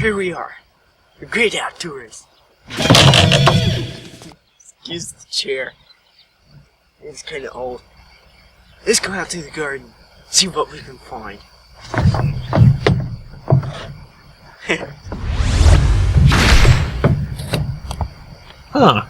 here we are. The great outdoors. Excuse the chair. It's kind of old. Let's go out to the garden. See what we can find. Huh.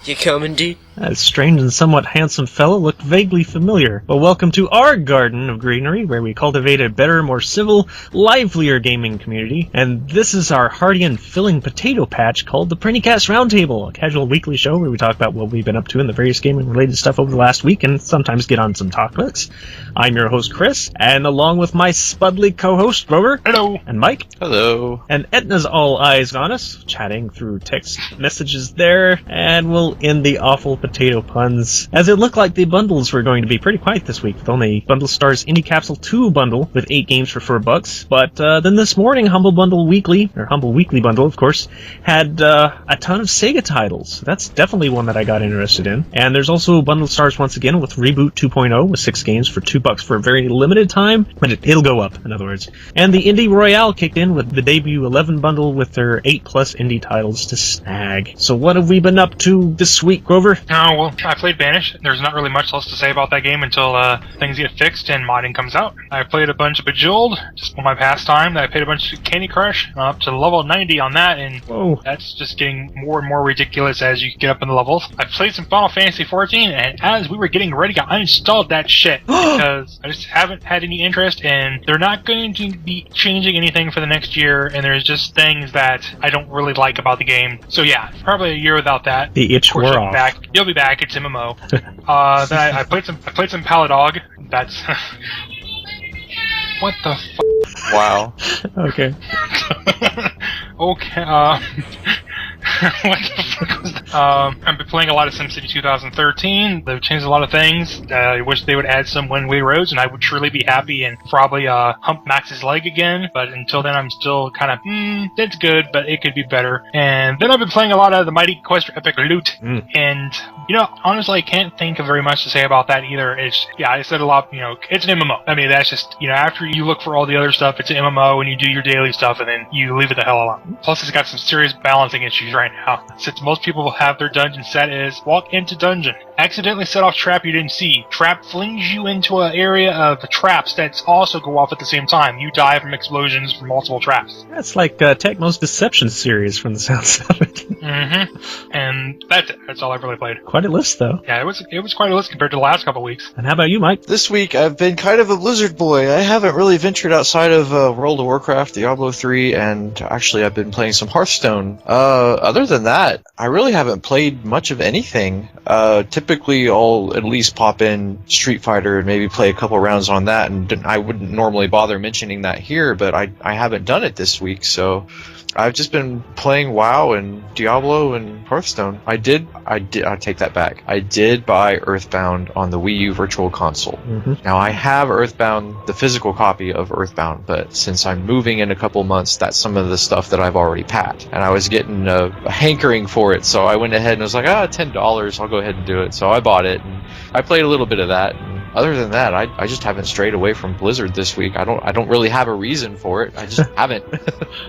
You coming, dude? That strange and somewhat handsome fellow looked vaguely familiar. Well, welcome to our garden of greenery, where we cultivate a better, more civil, livelier gaming community. And this is our hearty and filling potato patch called the PrinnyCast Roundtable, a casual weekly show where we talk about what we've been up to in the various gaming-related stuff over the last week, and sometimes get on some topics. I'm your host, Chris, and along with my spudly co-host, Grover. Hello. And Mike. Hello. And Etna's all eyes on us, chatting through text messages there, and we'll end the awful potato puns, as it looked like the bundles were going to be pretty quiet this week, with only Bundle Stars Indie Capsule 2 bundle with 8 games for $4. But then this morning, Humble Weekly Bundle, of course, had a ton of Sega titles. That's definitely one that I got interested in. And there's also Bundle Stars once again with Reboot 2.0 with 6 games for $2 for a very limited time, but it'll go up, in other words. And the Indie Royale kicked in with the debut 11 bundle with their 8+ indie titles to snag. So what have we been up to this week, Grover? Oh, well, I played Banish. There's not really much else to say about that game until things get fixed and modding comes out. I played a bunch of Bejeweled, just for my pastime. I played a bunch of Candy Crush, up to level 90 on that, and Whoa. That's just getting more and more ridiculous as you get up in the levels. I played some Final Fantasy XIV, and as we were getting ready, I uninstalled that shit because I just haven't had any interest, and they're not going to be changing anything for the next year, and there's just things that I don't really like about the game. So yeah, probably a year without that. The itch wore off. You'll be back. It's MMO. Then I played some Paladog. That's what the f***? Wow. Okay. Okay. What the fuck was that? I've been playing a lot of SimCity 2013. They've changed a lot of things. I wish they would add some one-way roads, and I would truly be happy and probably hump Max's leg again. But until then, I'm still kind of, that's good, but it could be better. And then I've been playing a lot of the Mighty Quest for Epic Loot. And, honestly, I can't think of very much to say about that either. I said a lot, it's an MMO. I mean, that's just, after you look for all the other stuff, it's an MMO, and you do your daily stuff, and then you leave it the hell alone. Plus, it's got some serious balancing issues right now, since most people have their dungeon set as walk into dungeon, accidentally set off trap you didn't see, trap flings you into an area of traps that also go off at the same time, you die from explosions from multiple traps. That's like Tecmo's Deception series from the sounds of it. And that's all I've really played. Quite a list, though. Yeah, it was quite a list compared to the last couple weeks. And how about you, Mike? This week I've been kind of a Blizzard boy. I haven't really ventured outside of World of Warcraft, Diablo 3, and actually I've been playing some Hearthstone. Other than that, I really haven't played much of anything. Typically I'll at least pop in Street Fighter and maybe play a couple rounds on that, and I wouldn't normally bother mentioning that here, but I haven't done it this week, so I've just been playing WoW and Diablo and Hearthstone. I take that back. I did buy Earthbound on the Wii U Virtual Console. Now, I have Earthbound, the physical copy of Earthbound, but since I'm moving in a couple months, that's some of the stuff that I've already packed. And I was getting a hankering for it, so I went ahead and was like, $10, I'll go ahead and do it. So I bought it, and I played a little bit of that. And other than that, I just haven't strayed away from Blizzard this week. I don't really have a reason for it. I just haven't.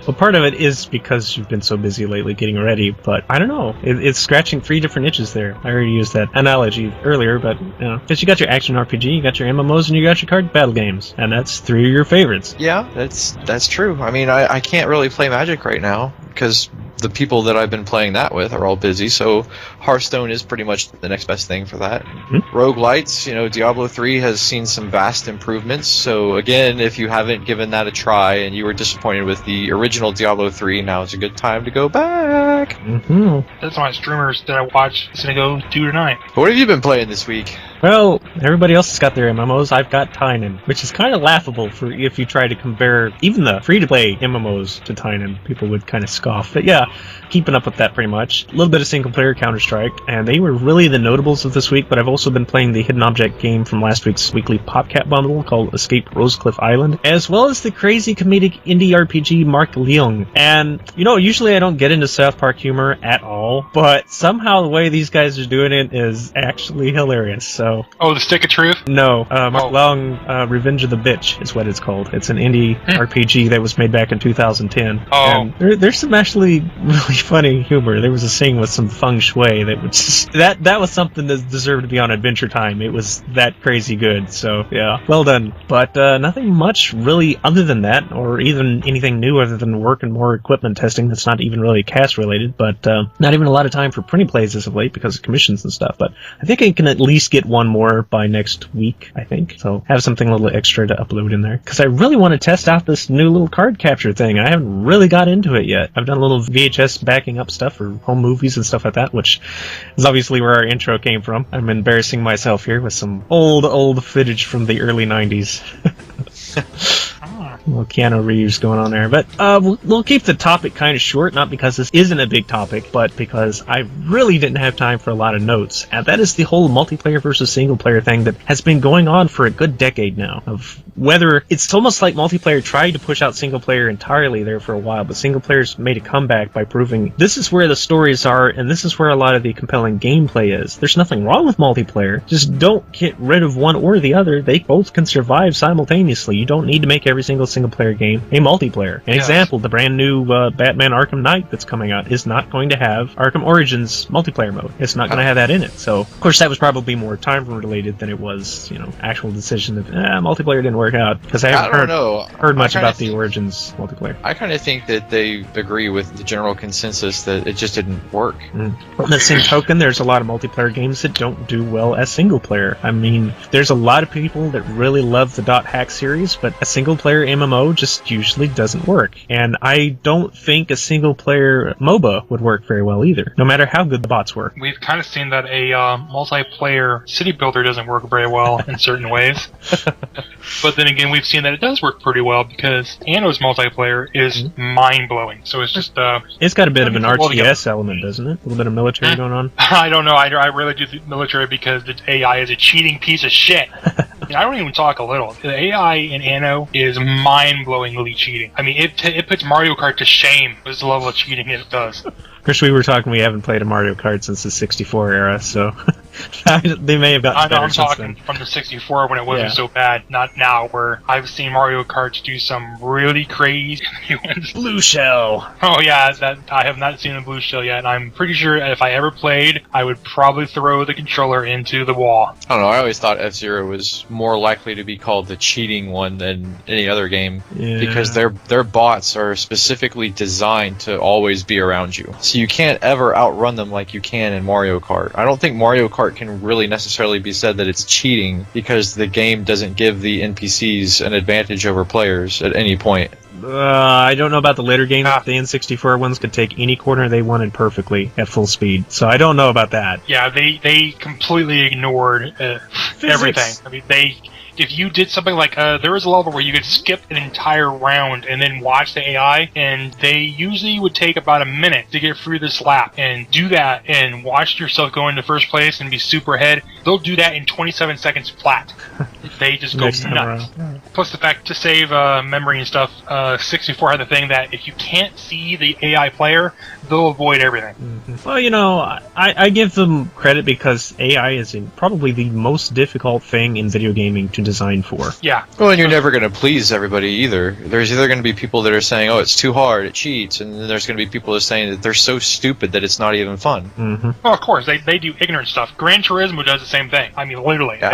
Well, part of it is because you've been so busy lately getting ready, but I don't know. It's scratching 3 different itches there. I already used that analogy earlier, but because you got your action RPG, you got your MMOs, and you got your card battle games, and that's 3 of your favorites. Yeah, that's true. I mean, I can't really play Magic right now because the people that I've been playing that with are all busy, so Hearthstone is pretty much the next best thing for that. Roguelites, Diablo 3 has seen some vast improvements, so again, if you haven't given that a try and you were disappointed with the original Diablo 3, now is a good time to go back. That's my streamers that I watch is going to go do tonight. What have you been playing this week? Well, everybody else has got their MMOs. I've got Tynan, which is kind of laughable for if you try to compare even the free-to-play MMOs to Tynan. People would kind of scoff. But yeah, keeping up with that pretty much. A little bit of single-player Counter-Strike, and they were really the notables of this week, but I've also been playing the hidden object game from last week's weekly PopCat bundle called Escape Rosecliff Island, as well as the crazy comedic indie RPG Mark Leung. And, usually I don't get into South Park humor at all, but somehow the way these guys are doing it is actually hilarious. So So. Oh, the Stick of Truth? No, Mark Long, Revenge of the Bitch is what it's called. It's an indie RPG that was made back in 2010. Oh. And there's some actually really funny humor. There was a scene with some feng shui that was just, that was something that deserved to be on Adventure Time. It was that crazy good. So yeah, well done. But nothing much really other than that, or even anything new other than work and more equipment testing. That's not even really cast related. But not even a lot of time for Prinny plays as of late because of commissions and stuff. But I think I can at least get one more by next week, I think. So have something a little extra to upload in there. Because I really want to test out this new little card capture thing. I haven't really got into it yet. I've done a little VHS backing up stuff for home movies and stuff like that, which is obviously where our intro came from. I'm embarrassing myself here with some old footage from the early 90s. Little Keanu Reeves going on there. But we'll keep the topic kind of short, not because this isn't a big topic, but because I really didn't have time for a lot of notes. And that is the whole multiplayer versus single player thing that has been going on for a good decade now. Of whether it's almost like multiplayer tried to push out single player entirely there for a while, but single players made a comeback by proving this is where the stories are and this is where a lot of the compelling gameplay is. There's nothing wrong with multiplayer. Just don't get rid of one or the other. They both can survive simultaneously. You don't need to make every single player game a multiplayer. An example, the brand new Batman Arkham Knight that's coming out is not going to have Arkham Origins multiplayer mode. It's not going to have that in it. So, of course, that was probably more time related than it was, actual decision that multiplayer didn't work out. Because I haven't heard much about the Origins multiplayer. I kind of think that they agree with the general consensus that it just didn't work. On the same token, there's a lot of multiplayer games that don't do well as single player. I mean, there's a lot of people that really love the .hack series, but a single player MMO just usually doesn't work. And I don't think a single player MOBA would work very well either, no matter how good the bots were. We've kind of seen that a multiplayer city builder doesn't work very well in certain ways. But then again, we've seen that it does work pretty well because Anno's multiplayer is mind-blowing. So it's just... it's got a bit of an RTS element, doesn't it? A little bit of military going on? I don't know. I really do think military because the AI is a cheating piece of shit. I don't even talk a little. The AI in Anno is mind-blowingly cheating. I mean, it puts Mario Kart to shame with the level of cheating it does. Of course, we were talking we haven't played a Mario Kart since the 64 era, so they may have gotten better I'm since talking then. From the 64 when it wasn't so bad, not now, where I've seen Mario Kart do some really crazy new ones. Blue Shell! Oh yeah, that I have not seen the Blue Shell yet, and I'm pretty sure if I ever played, I would probably throw the controller into the wall. I don't know, I always thought F-Zero was more likely to be called the cheating one than any other game, because their bots are specifically designed to always be around you. So you can't ever outrun them like you can in Mario Kart. I don't think Mario Kart can really necessarily be said that it's cheating because the game doesn't give the NPCs an advantage over players at any point. I don't know about the later games. The N64 ones could take any corner they wanted perfectly at full speed, so I don't know about that. Yeah, they completely ignored everything. I mean, if you did something like, there was a level where you could skip an entire round and then watch the AI, and they usually would take about a minute to get through this lap, and do that and watch yourself go into first place and be super ahead. They'll do that in 27 seconds flat. They just go nuts. Plus the fact to save memory and stuff, 64 had the thing that if you can't see the AI player, they'll avoid everything. Well, I give them credit because AI is probably the most difficult thing in video gaming to design for. Yeah. Well, and you're never going to please everybody either. There's either going to be people that are saying, oh, it's too hard, it cheats, and then there's going to be people that are saying that they're so stupid that it's not even fun. Well, of course, they do ignorant stuff. Gran Turismo does the same thing. I mean, literally. Yeah.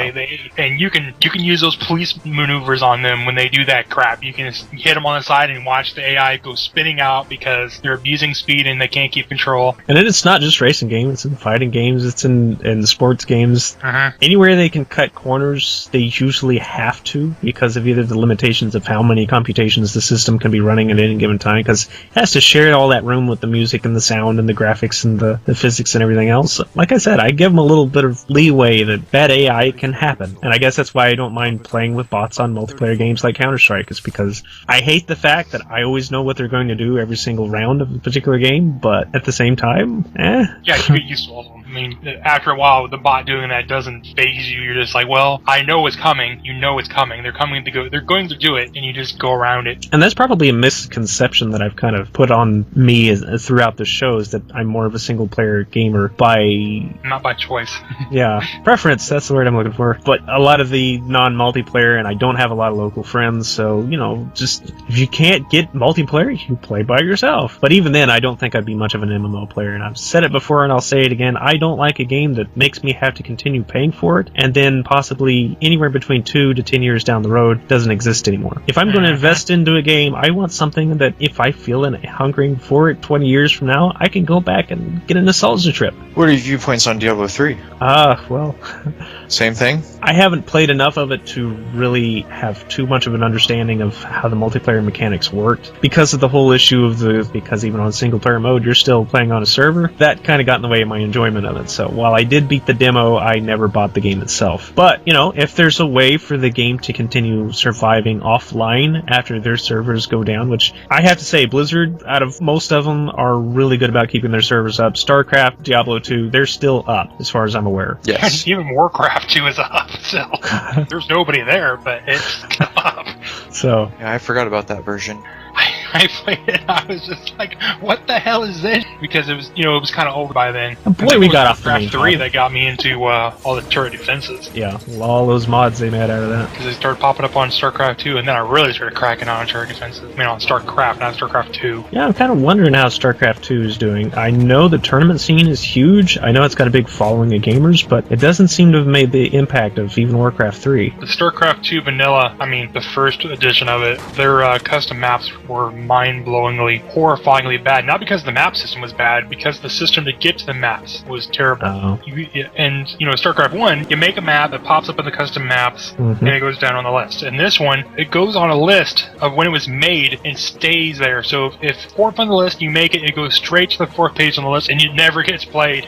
And you can use those police maneuvers on them when they do that crap. You can hit them on the side and watch the AI go spinning out because they're abusing speed and they can't keep control. And then it's not just racing games, it's in fighting games, it's in the sports games. Anywhere they can cut corners, they usually have to because of either the limitations of how many computations the system can be running at any given time, because it has to share all that room with the music and the sound and the graphics and the physics and everything else. Like I said, I give them a little bit of leeway that bad AI can happen. And I guess that's why I don't mind playing with bots on multiplayer games like Counter-Strike, is because I hate the fact that I always know what they're going to do every single round of a particular game, but at the same time, Yeah, you get used to all of them. mean, after a while, the bot doing that doesn't faze you. You're just like, well, I know it's coming. You know it's coming. They're going to do it, and you just go around it. And that's probably a misconception that I've kind of put on me throughout the shows, that I'm more of a single-player gamer not by choice. Yeah, preference, that's the word I'm looking for. But a lot of the non-multiplayer, and I don't have a lot of local friends, so, just, if you can't get multiplayer, you play by yourself. But even then, I don't think I'd be much of an MMO player, and I've said it before and I'll say it again, I don't like a game that makes me have to continue paying for it, and then possibly anywhere between 2 to 10 years down the road doesn't exist anymore. If I'm going to invest into a game, I want something that if I feel hungering for it 20 years from now, I can go back and get a nostalgia trip. What are your viewpoints on Diablo 3? Well... Same thing? I haven't played enough of it to really have too much of an understanding of how the multiplayer mechanics worked. Because of the whole issue of because even on single player mode, you're still playing on a server, that kind of got in the way of my enjoyment of it. So while I did beat the demo, I never bought the game itself. But, if there's a way for the game to continue surviving offline after their servers go down, which I have to say, Blizzard, out of most of them, are really good about keeping their servers up. StarCraft, Diablo 2, they're still up, as far as I'm aware. Yes. Even Warcraft 2 is up, so there's nobody there, but it's up. So Yeah, I forgot about that version. I played it, I was just like, what the hell is this? Because it was, it was kind of over by then. And boy, we got off the main Warcraft 3 topic. that got me into all the turret defenses. Yeah, all those mods they made out of that. Because they started popping up on StarCraft 2, and then I really started cracking on turret defenses. I mean, on StarCraft, not StarCraft 2. Yeah, I'm kind of wondering how StarCraft 2 is doing. I know the tournament scene is huge. I know it's got a big following of gamers, but it doesn't seem to have made the impact of even Warcraft 3. The StarCraft 2 vanilla, I mean, the first edition of it, their custom maps were mind-blowingly, horrifyingly bad. Not because the map system was bad, because the system to get to the maps was terrible. Oh. And StarCraft 1, you make a map, it pops up in the custom maps, and it goes down on the list. And this one, it goes on a list of when it was made and stays there. So if fourth on the list, you make it, it goes straight to the fourth page on the list, and it never gets played.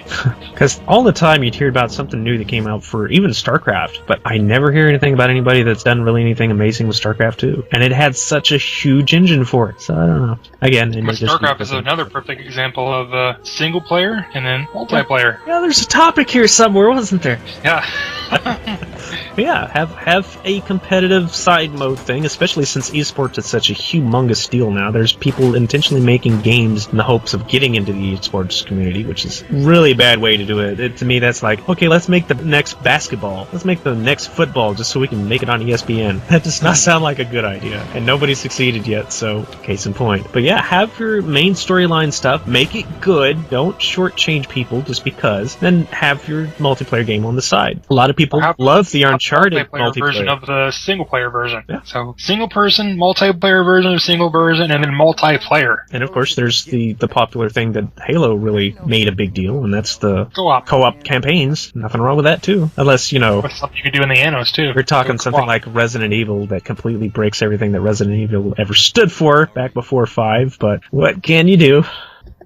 Because all the time you'd hear about something new that came out for even StarCraft, but I never hear anything about anybody that's done really anything amazing with StarCraft 2. And it had such a huge engine for it, so I don't know. Again, it may just be StarCraft is another perfect example of single player and then multiplayer. Yeah, there's a topic here somewhere, wasn't there? Yeah. But yeah, have a competitive side mode thing, especially since esports is such a humongous deal now. There's people intentionally making games in the hopes of getting into the esports community, which is really a bad way to do it. To me, that's like, okay, let's make the next basketball. Let's make the next football just so we can make it on ESPN. That does not sound like a good idea. And nobody's succeeded yet, so case in point. But yeah, have your main storyline stuff, make it good, don't shortchange people just because, then have your multiplayer game on the side. A lot of people love the Uncharted multiplayer version of the single player version. Yeah. So single person, multiplayer version of single version, and then multiplayer. And of course, there's the popular thing that Halo really made a big deal, and that's the co-op campaigns. Nothing wrong with that too, unless With something you can do in the Annos too. we're talking something like Resident Evil that completely breaks everything that Resident Evil ever stood for back before 5. But what can you do?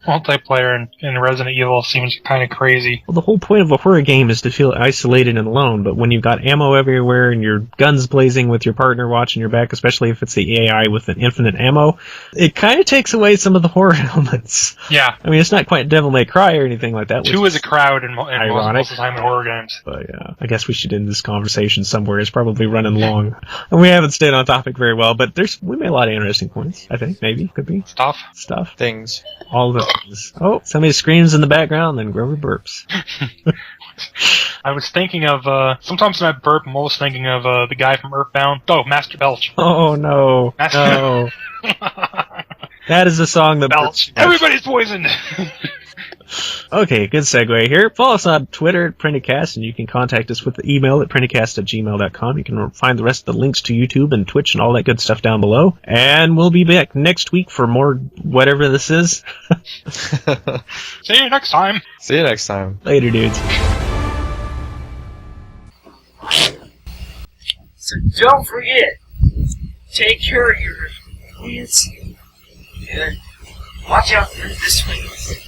Multiplayer in Resident Evil seems kind of crazy. Well, the whole point of a horror game is to feel isolated and alone, but when you've got ammo everywhere and your guns blazing with your partner watching your back, especially if it's the AI with an infinite ammo, it kind of takes away some of the horror elements. Yeah. I mean, it's not quite Devil May Cry or anything like that. 2 is a crowd in most ironic. of the time in horror games. But yeah, I guess we should end this conversation somewhere. It's probably running long. And we haven't stayed on topic very well, but we made a lot of interesting points, I think. Maybe. Could be. Stuff. Things. All the things. Oh, somebody screams in the background, then Grover burps. I was thinking of, sometimes when I burp, I'm always thinking of the guy from Earthbound. Oh, Master Belch. Oh, no. No. That is a song that Belch. Everybody's poisoned! Okay, good segue here. Follow us on Twitter at PrinnyCast, and you can contact us with the email at prinnycast@gmail.com. You can find the rest of the links to YouTube and Twitch and all that good stuff down below. And we'll be back next week for more whatever this is. See you next time. See you next time. Later, dudes. So don't forget, take care of your hands and watch out for the swings.